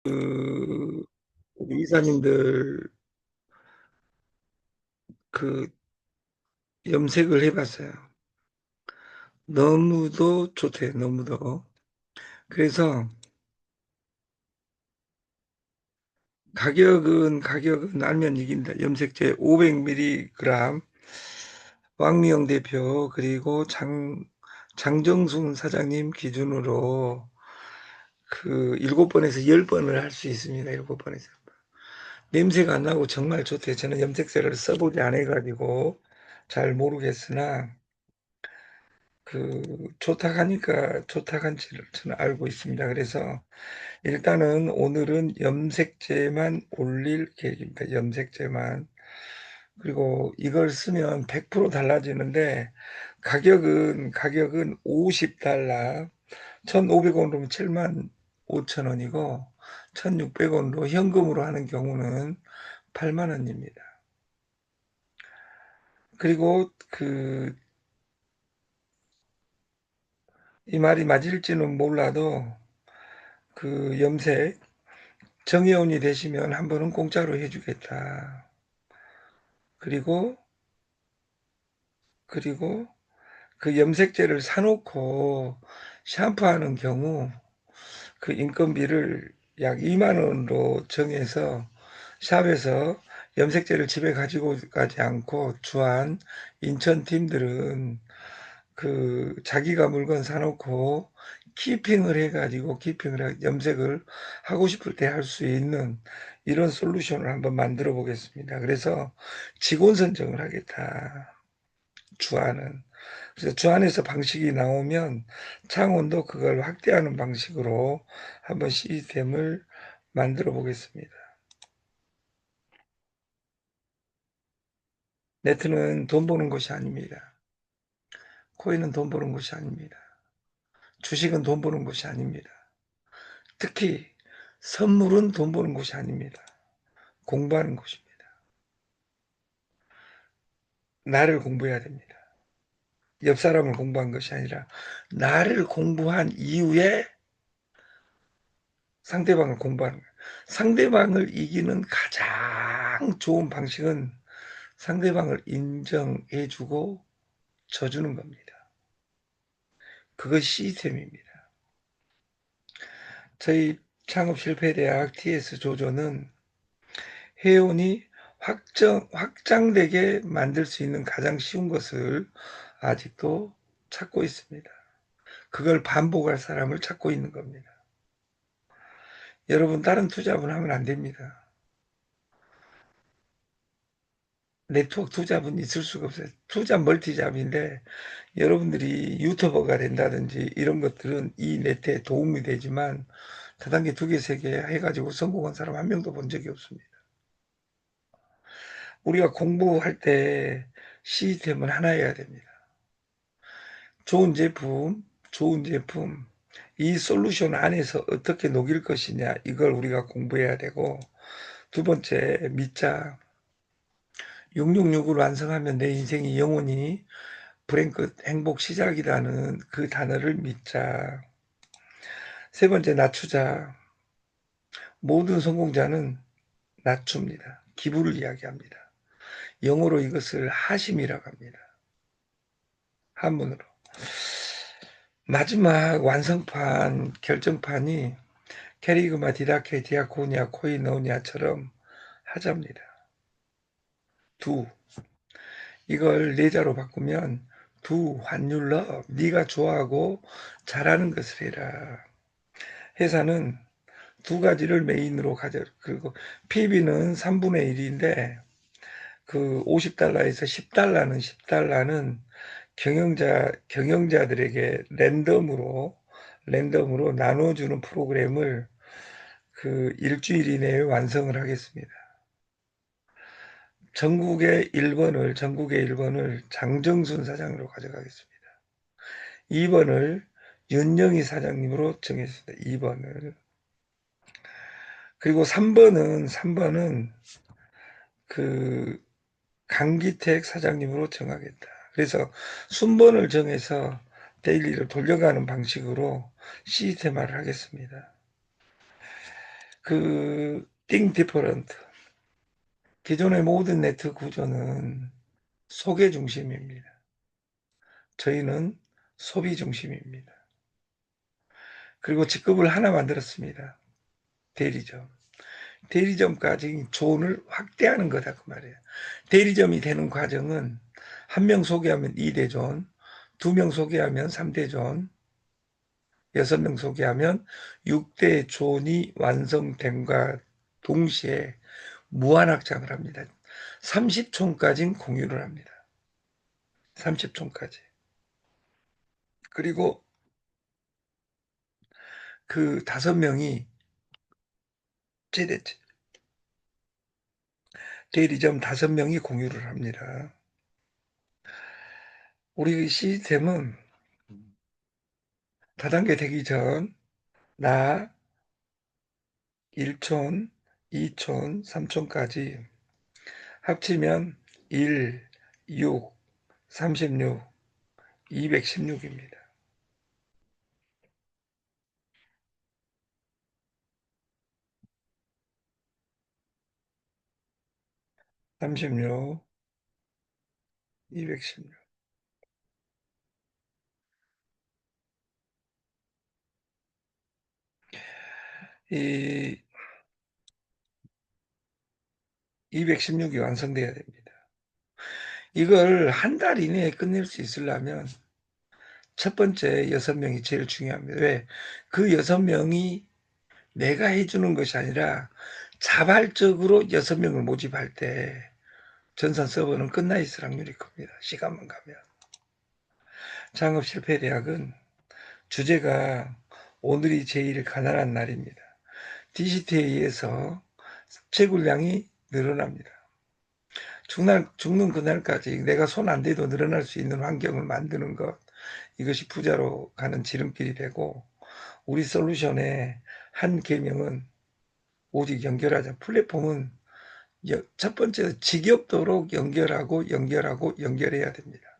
우리 이사님들 그 염색을 해봤어요. 너무도 좋대요. 너무도. 그래서 가격은 알면 이긴다. 염색제 500mg 왕미영 대표 그리고 장정순 사장님 기준으로 그 7번에서 10번을 할 수 있습니다. 7번에서. 냄새가 안 나고 정말 좋대요. 저는 염색제를 써보지 않아가지고 잘 모르겠으나 좋다고 하니까 좋다고 한지를 저는 알고 있습니다. 그래서 일단은 오늘은 염색제만 올릴 계획입니다. 염색제만. 그리고 이걸 쓰면 100% 달라지는데 가격은 50달러, 1,500원으로 7만 5천 원이고 1,600원으로 현금으로 하는 경우는 8만 원입니다. 그리고 이 말이 맞을지는 몰라도 염색 정의원이 되시면 한 번은 공짜로 해주겠다. 그리고 그리고 그 염색제를 사놓고 샴푸하는 경우 그 인건비를 약 2만 원으로 정해서 샵에서 염색제를 집에 가지고 가지 않고 주한 인천 팀들은 자기가 물건 사놓고 키핑을 해가지고 염색을 하고 싶을 때 할 수 있는 이런 솔루션을 한번 만들어 보겠습니다. 그래서 직원 선정을 하겠다. 주안은. 그래서 주안에서 방식이 나오면 창원도 그걸 확대하는 방식으로 한번 시스템을 만들어 보겠습니다. 네트는 돈 버는 곳이 아닙니다. 코인은 돈 버는 곳이 아닙니다. 주식은 돈 버는 곳이 아닙니다. 특히 선물은 돈 버는 곳이 아닙니다. 공부하는 곳입니다. 나를 공부해야 됩니다. 옆 사람을 공부한 것이 아니라 나를 공부한 이후에 상대방을 공부하는 거예요. 상대방을 이기는 가장 좋은 방식은 상대방을 인정해주고 져주는 겁니다. 그것이 시스템입니다. 저희 창업실패대학 TS 조조는 회원이 확장되게 만들 수 있는 가장 쉬운 것을 아직도 찾고 있습니다. 그걸 반복할 사람을 찾고 있는 겁니다. 여러분, 다른 투자분 하면 안 됩니다. 네트워크 투자분 있을 수가 없어요. 투자 멀티잡인데 여러분들이 유튜버가 된다든지 이런 것들은 이 네트에 도움이 되지만 다단계 2개, 3개 해가지고 성공한 사람 한 명도 본 적이 없습니다. 우리가 공부할 때 시스템은 하나여야 됩니다. 좋은 제품, 좋은 제품, 이 솔루션 안에서 어떻게 녹일 것이냐, 이걸 우리가 공부해야 되고, 두 번째, 밑자. 666을 완성하면 내 인생이 영원히 브랭크 행복 시작이라는 그 단어를 믿자. 세 번째, 낮추자. 모든 성공자는 낮춥니다. 기부를 이야기합니다. 영어로 이것을 하심이라고 합니다. 한문으로. 마지막 완성판, 결정판이 캐리그마, 디다케, 디아코니아, 코이노니아처럼 하자입니다. 두. 이걸 네자로 바꾸면 두 환율러 네가 좋아하고 잘하는 것을 해라. 회사는 두 가지를 메인으로 가져. 그리고 PB는 3분의 1인데 50달러에서 10달러는 경영자들에게 랜덤으로 나눠주는 프로그램을 일주일 이내에 완성을 하겠습니다. 전국의 1번을 장정순 사장으로 가져가겠습니다. 2번을 윤영희 사장님으로 정했습니다. 2번을. 그리고 3번은 그 강기택 사장님으로 정하겠다. 그래서 순번을 정해서 데일리를 돌려가는 방식으로 시스템화를 하겠습니다. think different. 기존의 모든 네트워크 구조는 소개 중심입니다. 저희는 소비 중심입니다. 그리고 직급을 하나 만들었습니다. 대리점. 대리점까지 존을 확대하는 거다 그 말이에요. 대리점이 되는 과정은 한 명 소개하면 2대 존, 2명 소개하면 3대 존, 6명 소개하면 6대 존이 완성됨과 동시에 무한 확장을 합니다. 30촌까지는 공유를 합니다. 30촌까지. 그리고 그 5명이 최대 대리점 5명이 공유를 합니다. 우리 시스템은 다단계 되기 전 나 1촌, 2촌, 3촌까지 합치면 1, 6, 36, 216입니다. 36, 216. 이 216이 완성돼야 됩니다. 이걸 한 달 이내에 끝낼 수 있으려면 첫 번째 6명이 제일 중요합니다. 왜? 그 6명이 내가 해주는 것이 아니라 자발적으로 6명을 모집할 때 전산 서버는 끝나 있을 확률이 큽니다. 시간만 가면. 창업 실패 대학은 주제가 오늘이 제일 가난한 날입니다. DCT에 의해서 채굴량이 늘어납니다. 죽는 그날까지 내가 손 안 대도 늘어날 수 있는 환경을 만드는 것, 이것이 부자로 가는 지름길이 되고, 우리 솔루션의 한 계명은 오직 연결하자. 플랫폼은 첫 번째 지겹도록 연결해야 됩니다.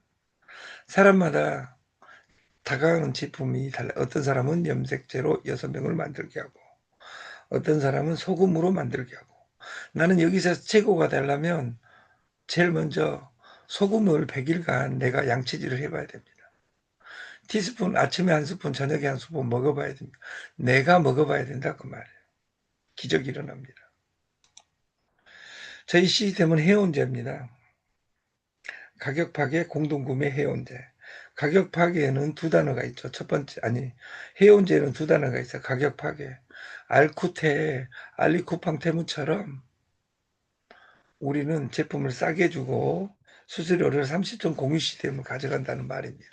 사람마다 다가가는 제품이 달라. 어떤 사람은 염색제로 6명을 만들게 하고, 어떤 사람은 소금으로 만들게 하고. 나는 여기서 최고가 되려면 제일 먼저 소금을 100일간 내가 양치질을 해봐야 됩니다. 티스푼 아침에 한 스푼, 저녁에 한 스푼 먹어봐야 됩니다. 내가 먹어봐야 된다 그 말이에요. 기적이 일어납니다. 저희 시스템은 해온제입니다. 가격 파괴, 공동구매 해온제. 가격 파괴에는 두 단어가 있죠. 첫 번째, 아니, 해온제는 두 단어가 있어요. 가격 파괴. 알쿠테, 알리쿠팡 테무처럼 우리는 제품을 싸게 주고 수수료를 30점 공유 시스템을 가져간다는 말입니다.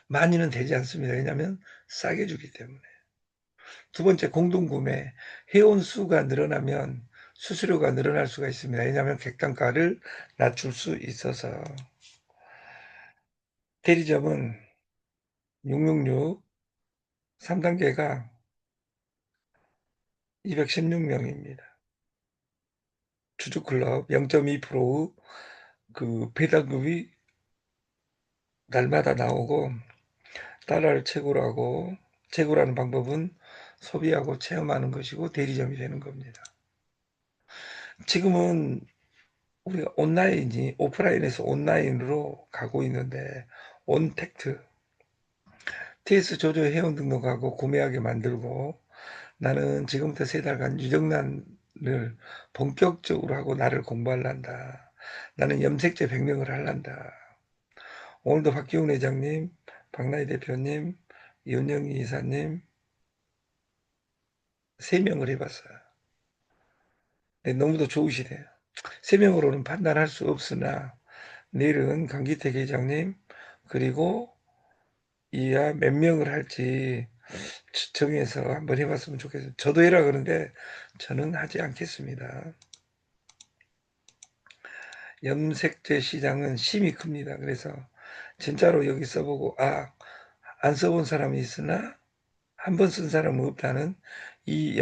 많이는 되지 않습니다. 왜냐하면 싸게 주기 때문에. 두 번째, 공동구매. 해온 수가 늘어나면 수수료가 늘어날 수가 있습니다. 왜냐하면 객단가를 낮출 수 있어서. 대리점은 666, 3단계가 216명입니다. 주주클럽 0.2%그 배당금이 날마다 나오고, 달러를 채굴하는 방법은 소비하고 체험하는 것이고 대리점이 되는 겁니다. 지금은 우리가 온라인이 오프라인에서 온라인으로 가고 있는데, 온택트, TS 조조 회원 등록하고 구매하게 만들고, 나는 지금부터 3달간 유정란을 본격적으로 하고 나를 공부할란다. 나는 염색제 100명을 할란다. 오늘도 박기훈 회장님, 박나희 대표님, 윤영희 이사님 3명을 해봤어요. 네, 너무도 좋으시대요. 3명으로는 판단할 수 없으나 내일은 강기택 회장님 그리고 이하 몇 명을 할지 정해서 한번 해봤으면 좋겠어요. 저도 해라 그러는데 저는 하지 않겠습니다. 염색제 시장은 심히 큽니다. 그래서 진짜로 여기 써보고 안 써본 사람이 있으나 한 번 쓴 사람은 없다는 이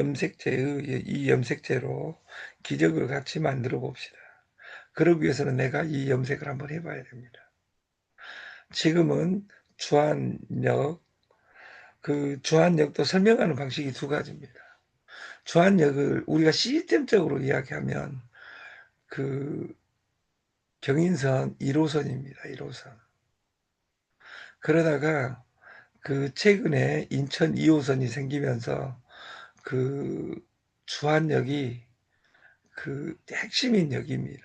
염색제로 기적을 같이 만들어 봅시다. 그러기 위해서는 내가 이 염색을 한번 해봐야 됩니다. 지금은 주한역, 그 주한역도 설명하는 방식이 두 가지입니다. 주안역을 우리가 시스템적으로 이야기하면 그 경인선 1호선입니다. 1호선. 그러다가 그 최근에 인천 2호선이 생기면서 그 주안역이 그 핵심인 역입니다.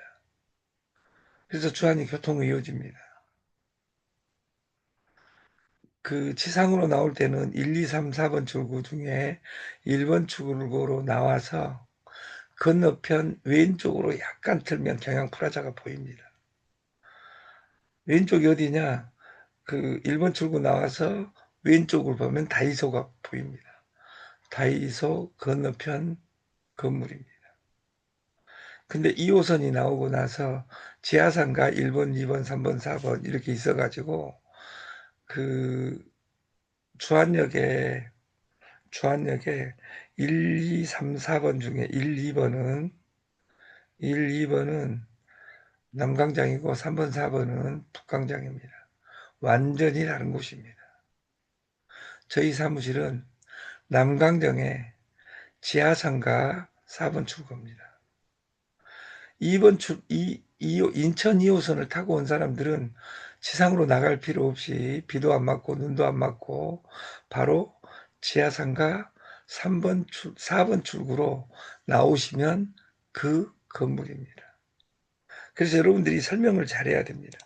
그래서 주안이 교통이 이어집니다. 그 지상으로 나올 때는 1, 2, 3, 4번 출구 중에 1번 출구로 나와서 건너편 왼쪽으로 약간 틀면 경양 프라자가 보입니다. 왼쪽이 어디냐? 그 1번 출구 나와서 왼쪽을 보면 다이소가 보입니다. 다이소 건너편 건물입니다. 근데 2호선이 나오고 나서 지하상가 1번, 2번, 3번, 4번 이렇게 있어가지고 그 주안역에 1, 2, 3, 4번 중에 1, 2번은 남강장이고 3번, 4번은 북강장입니다. 완전히 다른 곳입니다. 저희 사무실은 남강정에 지하상가 4번 출구입니다. 2번 인천 2호선을 타고 온 사람들은 지상으로 나갈 필요 없이 비도 안 맞고 눈도 안 맞고 바로 지하상가 4번 출구로 나오시면 그 건물입니다. 그래서 여러분들이 설명을 잘해야 됩니다.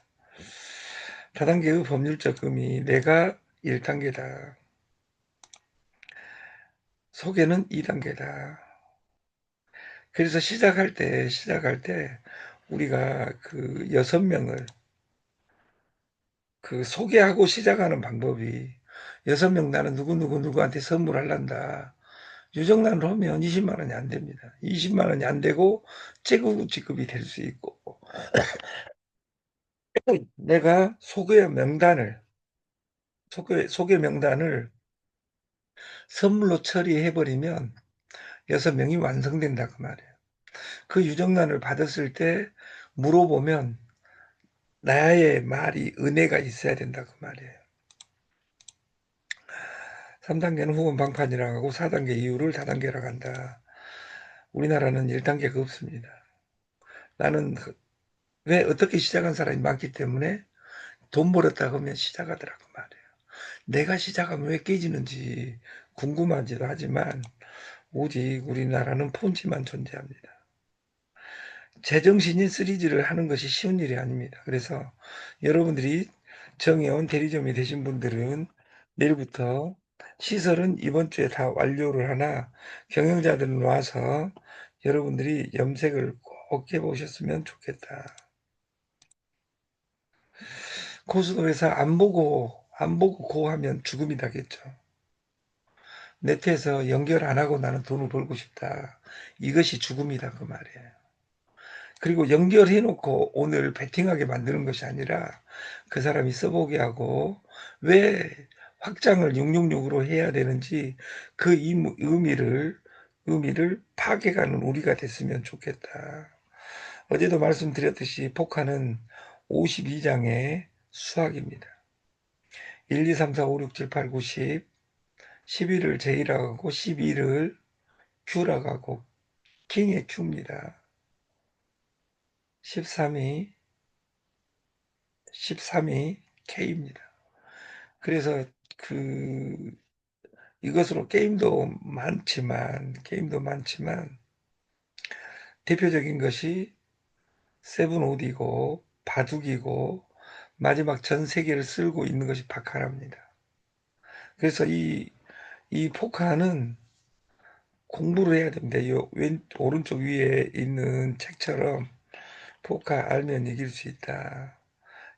다단계의 법률적 의미, 내가 1단계다. 소개는 2단계다. 그래서 시작할 때 우리가 그 6명을 그 소개하고 시작하는 방법이 6명 나는 누구누구한테 선물하란다. 유정란을 하면 20만 원이 안 됩니다. 20만 원이 안 되고 재고 지급이 될 수 있고 내가 소개 명단을 선물로 처리해버리면 6명이 완성된다 그 말이에요. 그 유정란을 받았을 때 물어보면 나의 말이 은혜가 있어야 된다 그 말이에요. 3단계는 후원 방판이라고 하고 4단계 이후를 다단계라고 한다. 우리나라는 1단계가 없습니다. 나는 왜 어떻게 시작한 사람이 많기 때문에 돈 벌었다 그러면 시작하더라고 말이에요. 내가 시작하면 왜 깨지는지 궁금하기도 하지만 오직 우리나라는 폰지만 존재합니다. 제정신인 시리즈를 하는 것이 쉬운 일이 아닙니다. 그래서 여러분들이 정해온 대리점이 되신 분들은 내일부터 시설은 이번 주에 다 완료를 하나 경영자들은 와서 여러분들이 염색을 꼭 해보셨으면 좋겠다. 고수도에서 안 보고 고 하면 죽음이 나겠죠. 네트에서 연결 안 하고 나는 돈을 벌고 싶다. 이것이 죽음이다 그 말이에요. 그리고 연결해 놓고 오늘 베팅하게 만드는 것이 아니라 그 사람이 써보게 하고 왜 확장을 666으로 해야 되는지 그 의미를 파악해가는 우리가 됐으면 좋겠다. 어제도 말씀드렸듯이 폭화는 52장의 수학입니다. 1, 2, 3, 4, 5, 6, 7, 8, 9, 10, 11을 J라고 하고 12를 Q라고 하고 킹의 Q입니다. 13이 K입니다. 그래서 그 이것으로 게임도 많지만 대표적인 것이 세븐오디고 바둑이고 마지막 전 세계를 쓸고 있는 것이 바카라입니다. 그래서 이 포카는 공부를 해야 됩니다. 오른쪽 위에 있는 책처럼 포카 알면 이길 수 있다.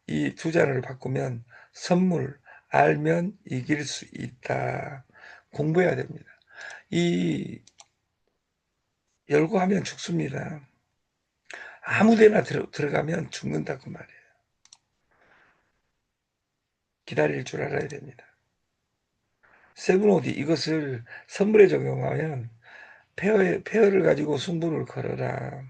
이 두 자를 바꾸면 선물 알면 이길 수 있다. 공부해야 됩니다. 이 열고 하면 죽습니다. 아무데나 들어가면 죽는다 그 말이에요. 기다릴 줄 알아야 됩니다. 세븐오디 이것을 선물에 적용하면 페어를 가지고 승부를 걸어라.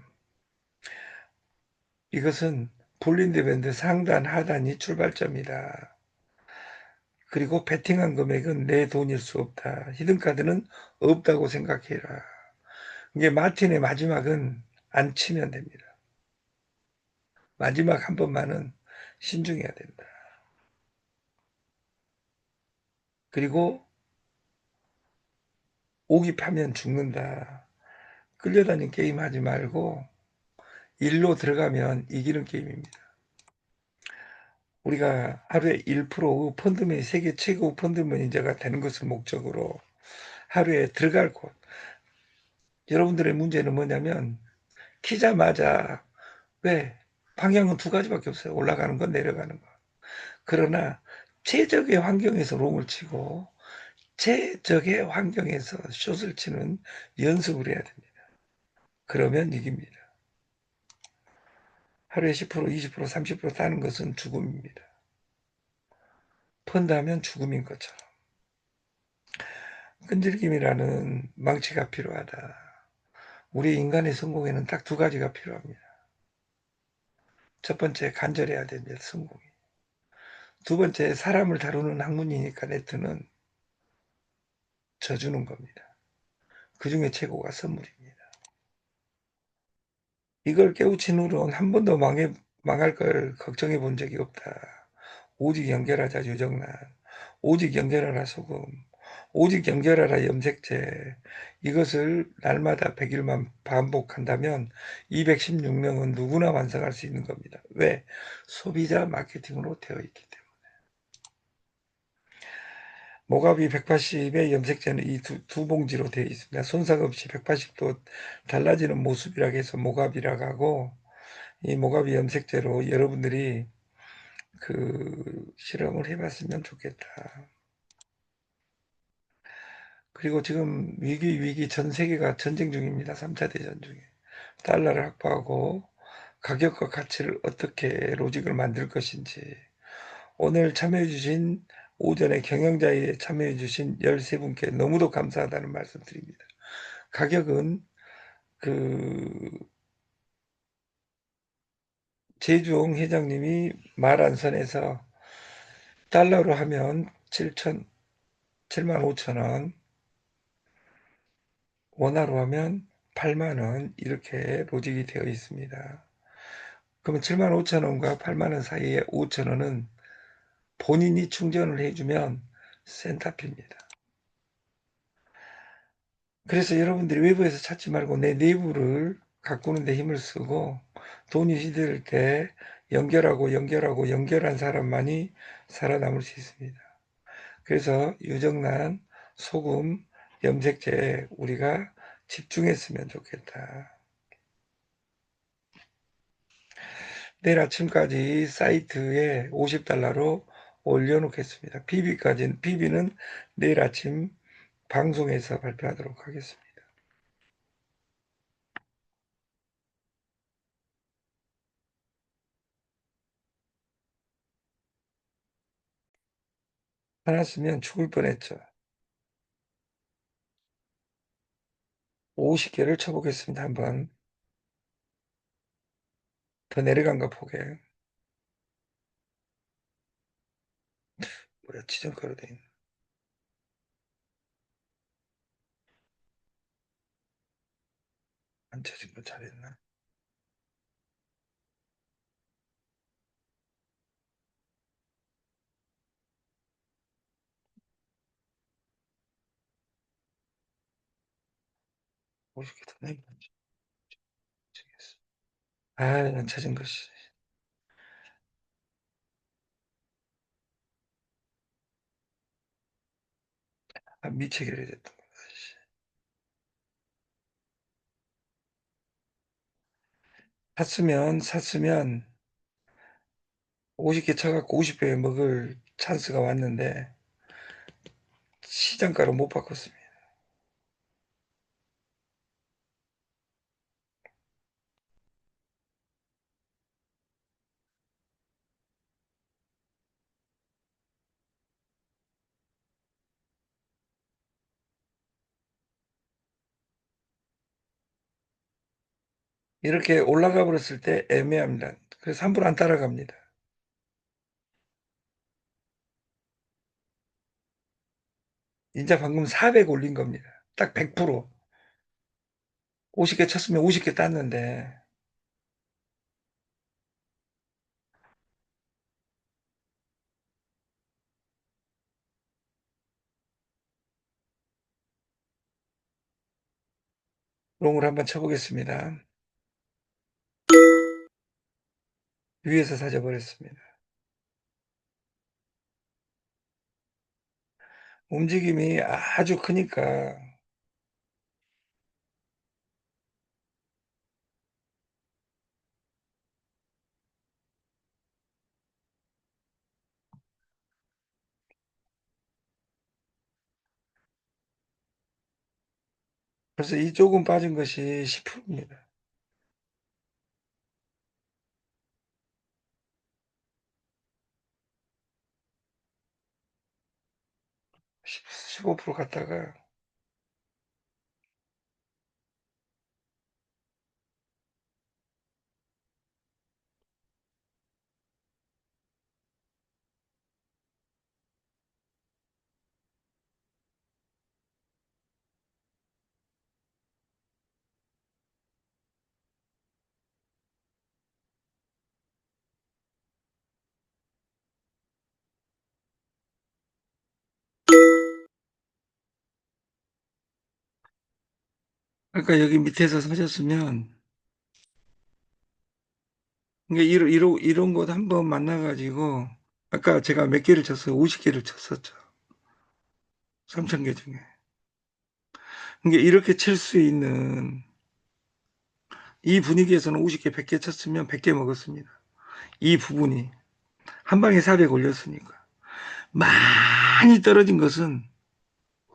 이것은 볼린드 밴드 상단 하단이 출발점이다. 그리고 베팅한 금액은 내 돈일 수 없다. 히든카드는 없다고 생각해라. 이게 마틴의 마지막은 안 치면 됩니다. 마지막 한 번만은 신중해야 된다. 그리고 오기 파면 죽는다. 끌려다니는 게임 하지 말고 일로 들어가면 이기는 게임입니다. 우리가 하루에 1% 펀드매 세계 최고 펀드 매니저가 되는 것을 목적으로 하루에 들어갈 곳. 여러분들의 문제는 뭐냐면 키자마자 왜 방향은 두 가지밖에 없어요. 올라가는 건 내려가는 거. 그러나 최적의 환경에서 롱을 치고 최적의 환경에서 숏을 치는 연습을 해야 됩니다. 그러면 이깁니다. 하루에 10%, 20%, 30% 따는 것은 죽음입니다. 펀드하면 죽음인 것처럼. 끈질김이라는 망치가 필요하다. 우리 인간의 성공에는 딱 두 가지가 필요합니다. 첫 번째, 간절해야 됩니다. 성공이. 두 번째, 사람을 다루는 학문이니까 네트는 져주는 겁니다. 그 중에 최고가 선물입니다. 이걸 깨우친 후로는 한 번도 망할 걸 걱정해 본 적이 없다. 오직 연결하자 유정란. 오직 연결하라 소금. 오직 연결하라 염색제. 이것을 날마다 100일만 반복한다면 216명은 누구나 완성할 수 있는 겁니다. 왜? 소비자 마케팅으로 되어 있기 때문에. 모가비 180의 염색제는 이 두 봉지로 되어 있습니다. 손상 없이 180도 달라지는 모습이라고 해서 모가비라고 하고, 이 모가비 염색제로 여러분들이 실험을 해봤으면 좋겠다. 그리고 지금 위기 전 세계가 전쟁 중입니다. 3차 대전 중에. 달러를 확보하고 가격과 가치를 어떻게 로직을 만들 것인지. 오늘 참여해 주신 오전에 경영자에 참여해 주신 13분께 너무도 감사하다는 말씀 드립니다. 가격은 그 제주홍 회장님이 말 안 선에서 달러로 하면 7만 5천 원, 원화로 하면 8만 원 이렇게 로직이 되어 있습니다. 그러면 7만 5천 원과 8만 원 사이에 5천 원은 본인이 충전을 해주면 센터피입니다. 그래서 여러분들이 외부에서 찾지 말고 내 내부를 가꾸는 데 힘을 쓰고 돈이 시들 때 연결한 사람만이 살아남을 수 있습니다. 그래서 유정란, 소금, 염색제에 우리가 집중했으면 좋겠다. 내일 아침까지 사이트에 50달러로 올려놓겠습니다. PB는 내일 아침 방송에서 발표하도록 하겠습니다. 화났으면 죽을 뻔했죠. 50개를 쳐보겠습니다. 한번 더 내려간 거 보게. 뭐야, 지정가로 돼 있네. 안 쳐진 거 잘했나? 50개 더 내면 치겠어. 아, 안 쳐진 것이. 아, 미치게 됐던 거. 샀으면 50개 쳐갖고 50배 먹을 찬스가 왔는데 시장가로 못 바꿨습니다. 이렇게 올라가 버렸을 때 애매합니다. 그래서 함부로 안 따라갑니다. 이제 방금 400 올린 겁니다. 딱 100%. 50개 쳤으면 50개 땄는데, 롱을 한번 쳐보겠습니다. 위에서 사져버렸습니다. 움직임이 아주 크니까, 그래서 이쪽은 빠진 것이 10%입니다. 15% 갔다가, 그러니까 여기 밑에서 사셨으면, 그러니까 이런 곳 한번 만나가지고, 아까 제가 몇 개를 쳤어요? 50개를 쳤었죠. 3,000개 중에. 그러니까 이렇게 칠 수 있는, 이 분위기에서는 50개, 100개 쳤으면 100개 먹었습니다. 이 부분이. 한 방에 400 올렸으니까. 많이 떨어진 것은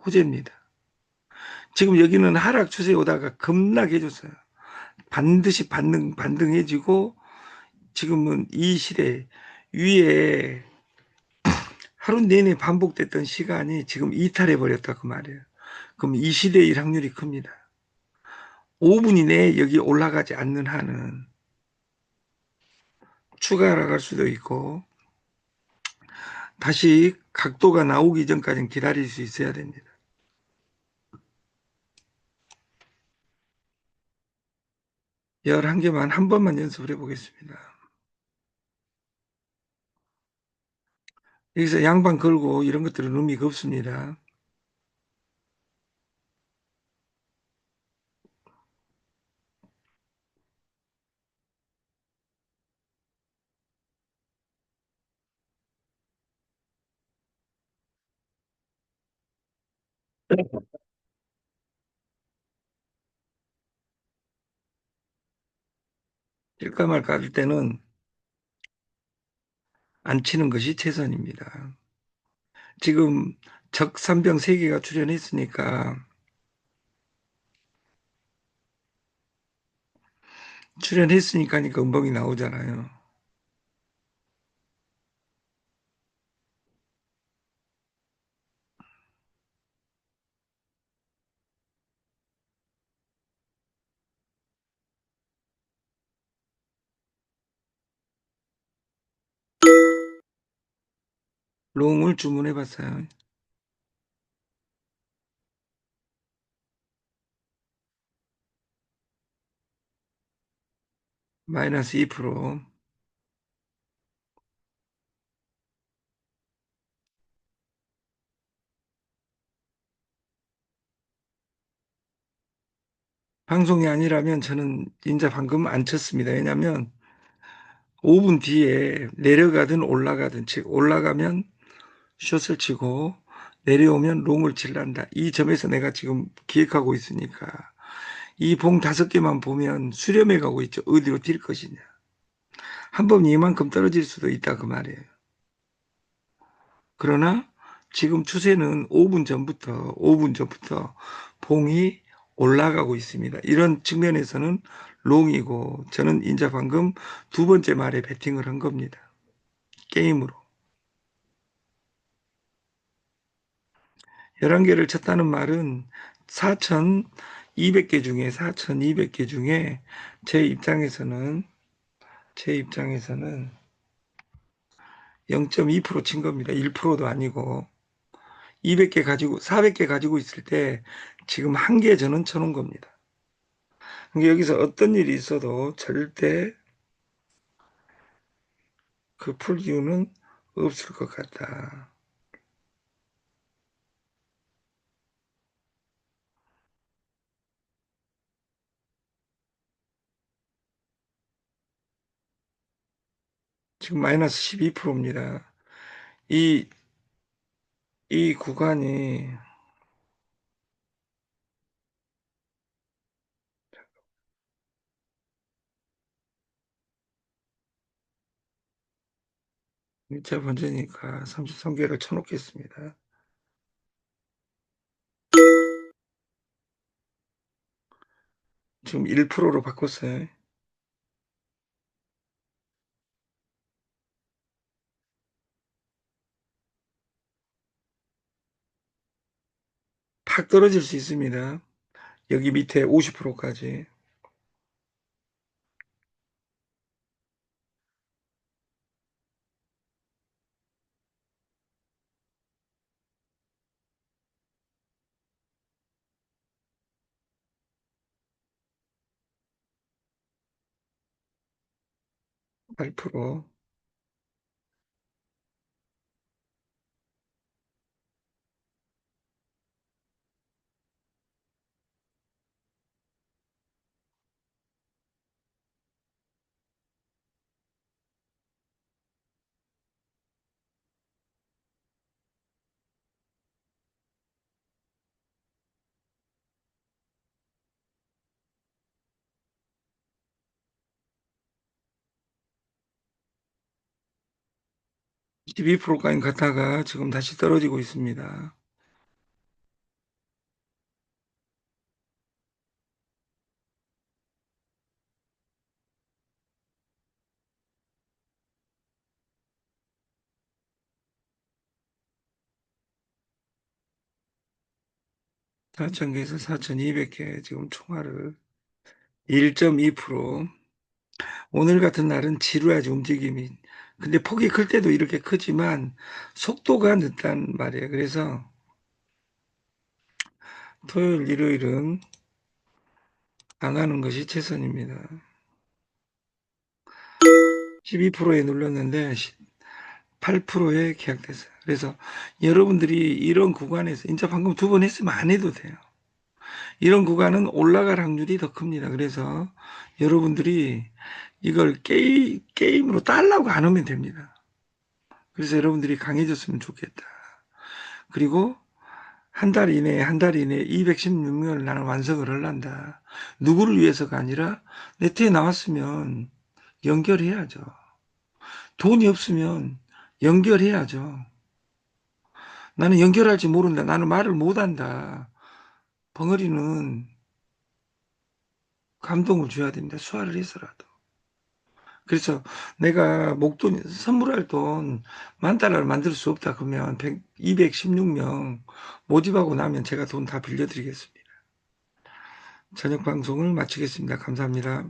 호재입니다. 지금 여기는 하락 추세에 오다가 급락해 줬어요. 반드시 반등해지고, 지금은 이 시대 위에 하루 내내 반복됐던 시간이 지금 이탈해 버렸다 그 말이에요. 그럼 이 시대의 확률이 큽니다. 5분 이내에 여기 올라가지 않는 한은 추가 하락할 수도 있고, 다시 각도가 나오기 전까지는 기다릴 수 있어야 됩니다. 11개만 한 번만 연습을 해보겠습니다. 여기서 양방 걸고 이런 것들은 의미가 없습니다. 찔까 말까 할 때는 안 치는 것이 최선입니다. 지금 적산병 3개가 출현했으니까, 출현했으니까 음봉이 나오잖아요. 롱을 주문해 봤어요. 마이너스 2%. 방송이 아니라면 저는 진짜 방금 안 쳤습니다. 왜냐하면 5분 뒤에 내려가든 올라가든, 즉 올라가면 숏을 치고 내려오면 롱을 칠란다. 이 점에서 내가 지금 기획하고 있으니까 이 봉 5개만 보면 수렴해 가고 있죠. 어디로 뛸 것이냐. 한 번 이만큼 떨어질 수도 있다 그 말이에요. 그러나 지금 추세는 5분 전부터 봉이 올라가고 있습니다. 이런 측면에서는 롱이고, 저는 인자 방금 2번째 말에 베팅을 한 겁니다. 게임으로. 11개를 쳤다는 말은 4,200개 중에 제 입장에서는 0.2%친 겁니다. 1%도 아니고. 400개 가지고 있을 때 지금 한 개 저는 쳐놓은 겁니다. 그러니까 여기서 어떤 일이 있어도 절대 그 풀 이유는 없을 것 같다. 지금 마이너스 12%입니다. 이, 이 구간이 일자 번째니까 33개를 쳐놓겠습니다. 지금 1%로 바꿨어요. 팍 떨어질 수 있습니다. 여기 밑에 50%까지. 8%. 12%까지 갔다가 지금 다시 떨어지고 있습니다. 사 4,000개에서 4,200개 지금 총알을 1.2%. 오늘 같은 날은 지루하지 움직임이. 근데 폭이 클 때도 이렇게 크지만 속도가 늦단 말이에요. 그래서 토요일, 일요일은 안 하는 것이 최선입니다. 12%에 눌렀는데 8%에 계약됐어요. 그래서 여러분들이 이런 구간에서 이제 방금 두 번 했으면 안 해도 돼요. 이런 구간은 올라갈 확률이 더 큽니다. 그래서 여러분들이 이걸 게임으로 따려고 안 하면 됩니다. 그래서 여러분들이 강해졌으면 좋겠다. 그리고 한 달 이내에 216명을 나는 완성을 하란다. 누구를 위해서가 아니라 네트에 나왔으면 연결해야죠. 돈이 없으면 연결해야죠. 나는 연결할 줄 모른다. 나는 말을 못한다. 벙어리는 감동을 줘야 됩니다. 수화를 해서라도. 그래서 내가 목돈, 선물할 돈 10,000달러를 만들 수 없다. 그러면 216명 모집하고 나면 제가 돈 다 빌려드리겠습니다. 저녁 방송을 마치겠습니다. 감사합니다.